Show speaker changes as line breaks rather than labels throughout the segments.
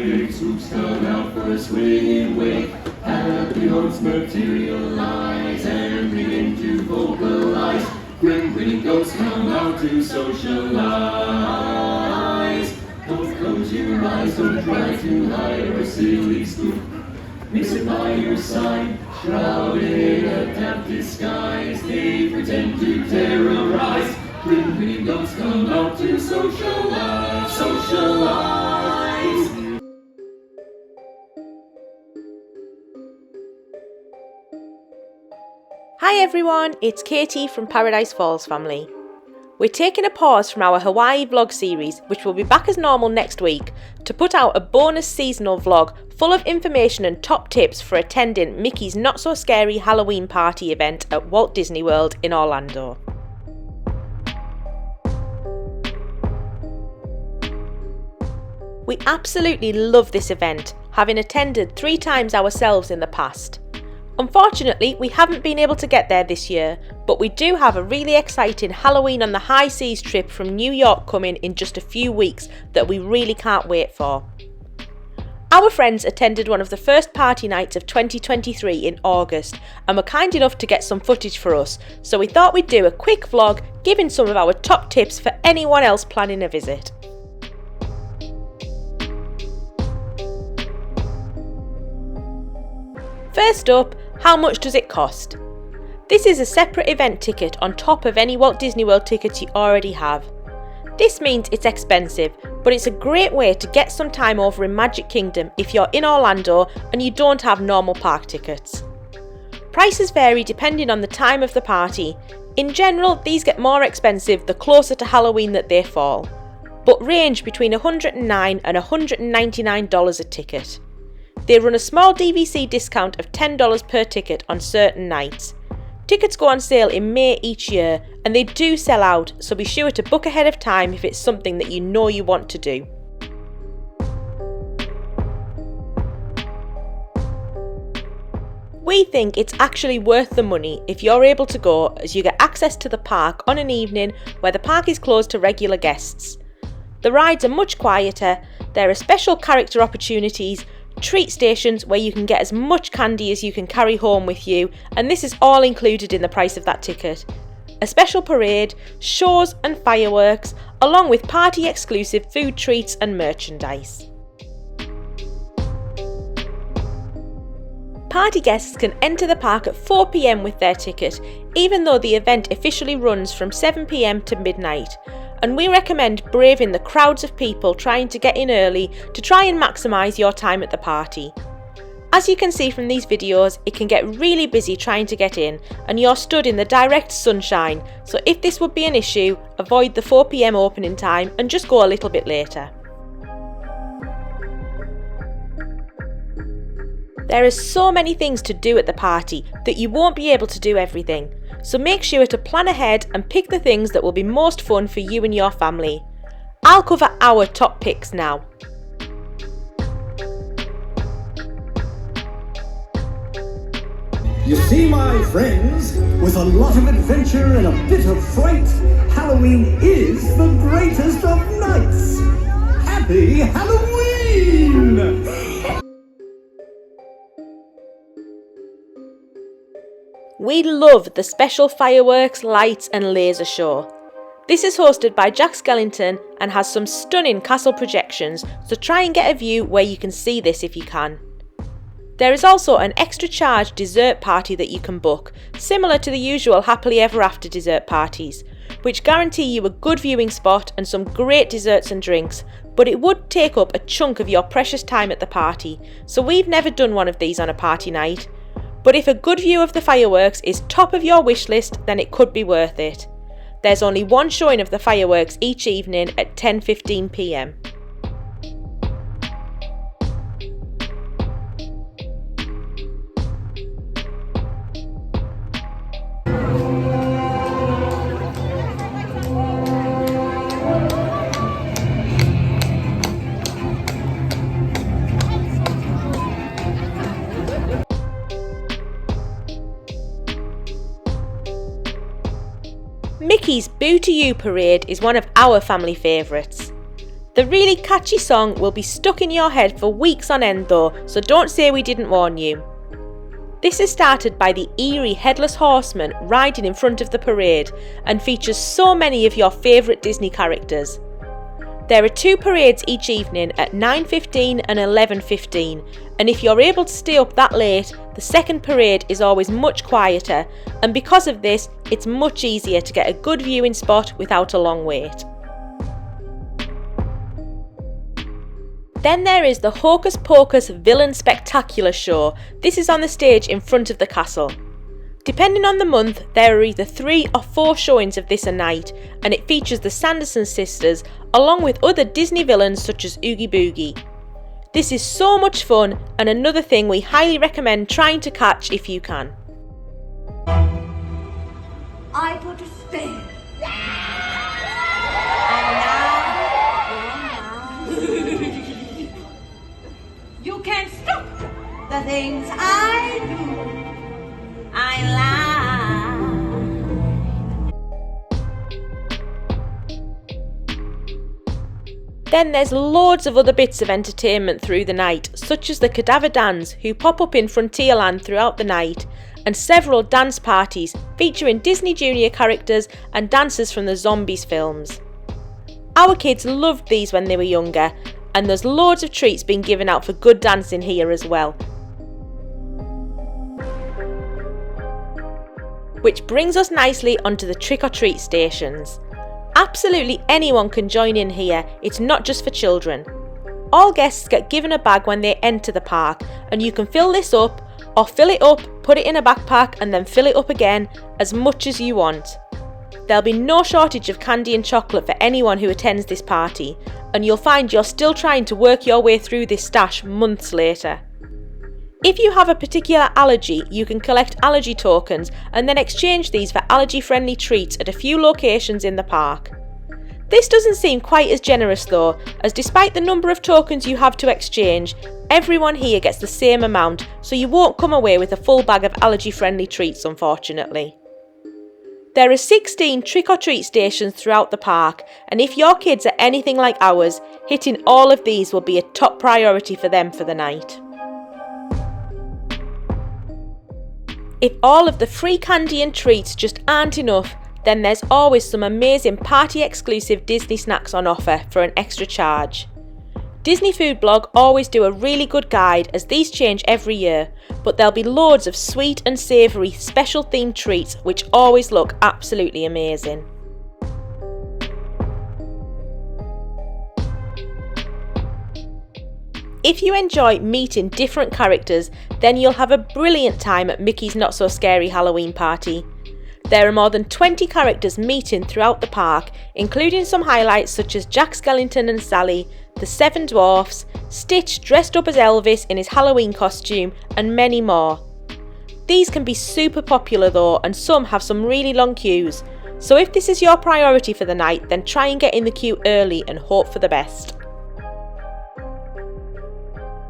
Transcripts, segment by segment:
big swoops come out for a swinging wake. Happy hopes materialize and begin to vocalize. Grim grinning ghosts come out to socialize. Don't close your eyes, don't try to hide a silly spook. Mix it by your side, shrouded in a damp disguise. They pretend to terrorize. Grim grinning ghosts come out to socialize. Socialize.
Hi everyone, it's Katie from Paradise Falls family. We're taking a pause from our Hawaii vlog series, which will be back as normal next week, to put out a bonus seasonal vlog full of information and top tips for attending Mickey's Not So Scary Halloween Party event at Walt Disney World in Orlando. We absolutely love this event, having attended 3 times ourselves in the past. Unfortunately, we haven't been able to get there this year, but we do have a really exciting Halloween on the High Seas trip from New York coming in just a few weeks that we really can't wait for. Our friends attended one of the first party nights of 2023 in August and were kind enough to get some footage for us, so we thought we'd do a quick vlog giving some of our top tips for anyone else planning a visit. First up, how much does it cost? This is a separate event ticket on top of any Walt Disney World tickets you already have. This means it's expensive, but it's a great way to get some time over in Magic Kingdom if you're in Orlando and you don't have normal park tickets. Prices vary depending on the time of the party. In general, these get more expensive the closer to Halloween that they fall, but range between $109 and $199 a ticket. They run a small DVC discount of $10 per ticket on certain nights. Tickets go on sale in May each year and they do sell out, so be sure to book ahead of time if it's something that you know you want to do. We think it's actually worth the money if you're able to go, as you get access to the park on an evening where the park is closed to regular guests. The rides are much quieter, there are special character opportunities, treat stations where you can get as much candy as you can carry home with you, and this is all included in the price of that ticket. A special parade, shows and fireworks, along with party exclusive food treats and merchandise. Party guests can enter the park at 4 p.m. with their ticket, even though the event officially runs from 7 p.m. to midnight. And we recommend braving the crowds of people trying to get in early to try and maximise your time at the party. As you can see from these videos, it can get really busy trying to get in and you're stood in the direct sunshine, so if this would be an issue, avoid the 4 p.m. opening time and just go a little bit later. There are so many things to do at the party that you won't be able to do everything. So make sure to plan ahead and pick the things that will be most fun for you and your family. I'll cover our top picks now.
You see, my friends, with a lot of adventure and a bit of fright, Halloween is the greatest of nights. Happy Halloween!
We love the special fireworks, lights and laser show. This is hosted by Jack Skellington and has some stunning castle projections, so try and get a view where you can see this if you can. There is also an extra charge dessert party that you can book, similar to the usual Happily Ever After dessert parties, which guarantee you a good viewing spot and some great desserts and drinks, but it would take up a chunk of your precious time at the party, so we've never done one of these on a party night. But if a good view of the fireworks is top of your wish list, then it could be worth it. There's only one showing of the fireworks each evening at 10:15 p.m. Mickey's Boo to You parade is one of our family favourites. The really catchy song will be stuck in your head for weeks on end though, so don't say we didn't warn you. This is started by the eerie Headless Horseman riding in front of the parade and features so many of your favourite Disney characters. There are 2 parades each evening at 9:15 and 11:15, and if you're able to stay up that late, the second parade is always much quieter, and because of this, it's much easier to get a good viewing spot without a long wait. Then there is the Hocus Pocus Villain Spectacular show. This is on the stage in front of the castle. Depending on the month, there are either 3 or 4 showings of this a night, and it features the Sanderson sisters along with other Disney villains such as Oogie Boogie. This is so much fun and another thing we highly recommend trying to catch if you can.
I go to spare. You can't stop the things I do. I lie.
Then there's loads of other bits of entertainment through the night, such as the Cadaver Dans, who pop up in Frontierland throughout the night, and several dance parties featuring Disney Junior characters and dancers from the Zombies films. Our kids loved these when they were younger, and there's loads of treats being given out for good dancing here as well. Which brings us nicely onto the trick-or-treat stations. Absolutely anyone can join in here, it's not just for children. All guests get given a bag when they enter the park, and you can fill this up, or fill it up, put it in a backpack and then fill it up again as much as you want. There'll be no shortage of candy and chocolate for anyone who attends this party, and you'll find you're still trying to work your way through this stash months later. If you have a particular allergy, you can collect allergy tokens and then exchange these for allergy-friendly treats at a few locations in the park. This doesn't seem quite as generous though, as despite the number of tokens you have to exchange, everyone here gets the same amount, so you won't come away with a full bag of allergy-friendly treats, unfortunately. There are 16 trick-or-treat stations throughout the park, and if your kids are anything like ours, hitting all of these will be a top priority for them for the night. If all of the free candy and treats just aren't enough, then there's always some amazing party-exclusive Disney snacks on offer for an extra charge. Disney Food Blog always do a really good guide as these change every year, but there'll be loads of sweet and savoury special themed treats which always look absolutely amazing. If you enjoy meeting different characters, then you'll have a brilliant time at Mickey's Not So Scary Halloween Party. There are more than 20 characters meeting throughout the park, including some highlights such as Jack Skellington and Sally, the 7 Dwarfs, Stitch dressed up as Elvis in his Halloween costume, and many more. These can be super popular though, and some have some really long queues, so if this is your priority for the night, then try and get in the queue early and hope for the best.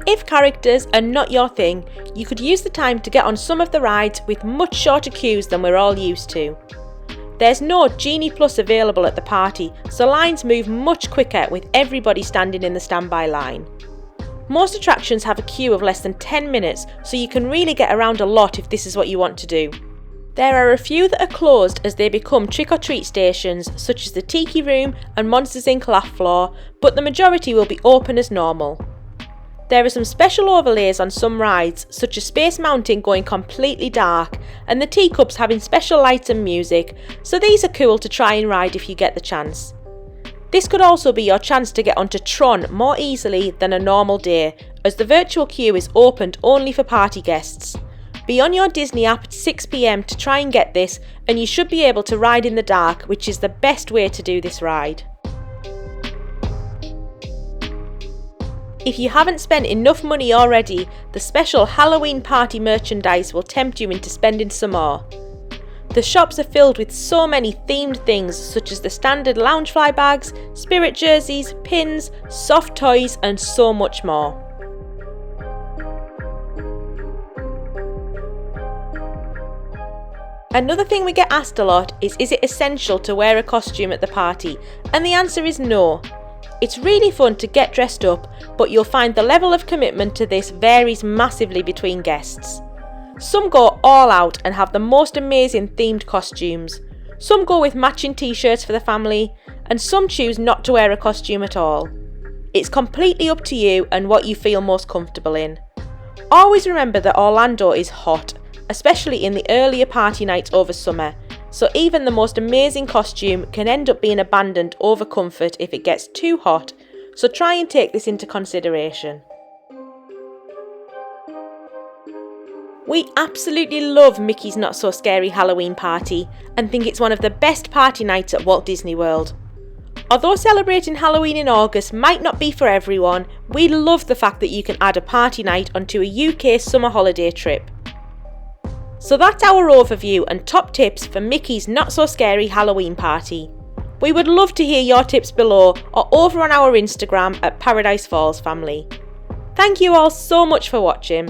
If characters are not your thing, you could use the time to get on some of the rides with much shorter queues than we're all used to. There's no Genie Plus available at the party, so lines move much quicker with everybody standing in the standby line. Most attractions have a queue of less than 10 minutes, so you can really get around a lot if this is what you want to do. There are a few that are closed as they become trick-or-treat stations, such as the Tiki Room and Monsters Inc. Laugh Floor, but the majority will be open as normal. There are some special overlays on some rides, such as Space Mountain going completely dark, and the Teacups having special lights and music, so these are cool to try and ride if you get the chance. This could also be your chance to get onto Tron more easily than a normal day, as the virtual queue is opened only for party guests. Be on your Disney app at 6 PM to try and get this, and you should be able to ride in the dark, which is the best way to do this ride. If you haven't spent enough money already, the special Halloween party merchandise will tempt you into spending some more. The shops are filled with so many themed things such as the standard Loungefly bags, spirit jerseys, pins, soft toys and so much more. Another thing we get asked a lot is it essential to wear a costume at the party? And the answer is no. It's really fun to get dressed up, but you'll find the level of commitment to this varies massively between guests. Some go all out and have the most amazing themed costumes. Some go with matching t-shirts for the family, and some choose not to wear a costume at all. It's completely up to you and what you feel most comfortable in. Always remember that Orlando is hot, especially in the earlier party nights over summer, so even the most amazing costume can end up being abandoned over comfort if it gets too hot, so try and take this into consideration. We absolutely love Mickey's Not So Scary Halloween Party and think it's one of the best party nights at Walt Disney World. Although celebrating Halloween in August might not be for everyone, we love the fact that you can add a party night onto a UK summer holiday trip. So that's our overview and top tips for Mickey's Not So Scary Halloween Party. We would love to hear your tips below or over on our Instagram at Paradise Falls Family. Thank you all so much for watching.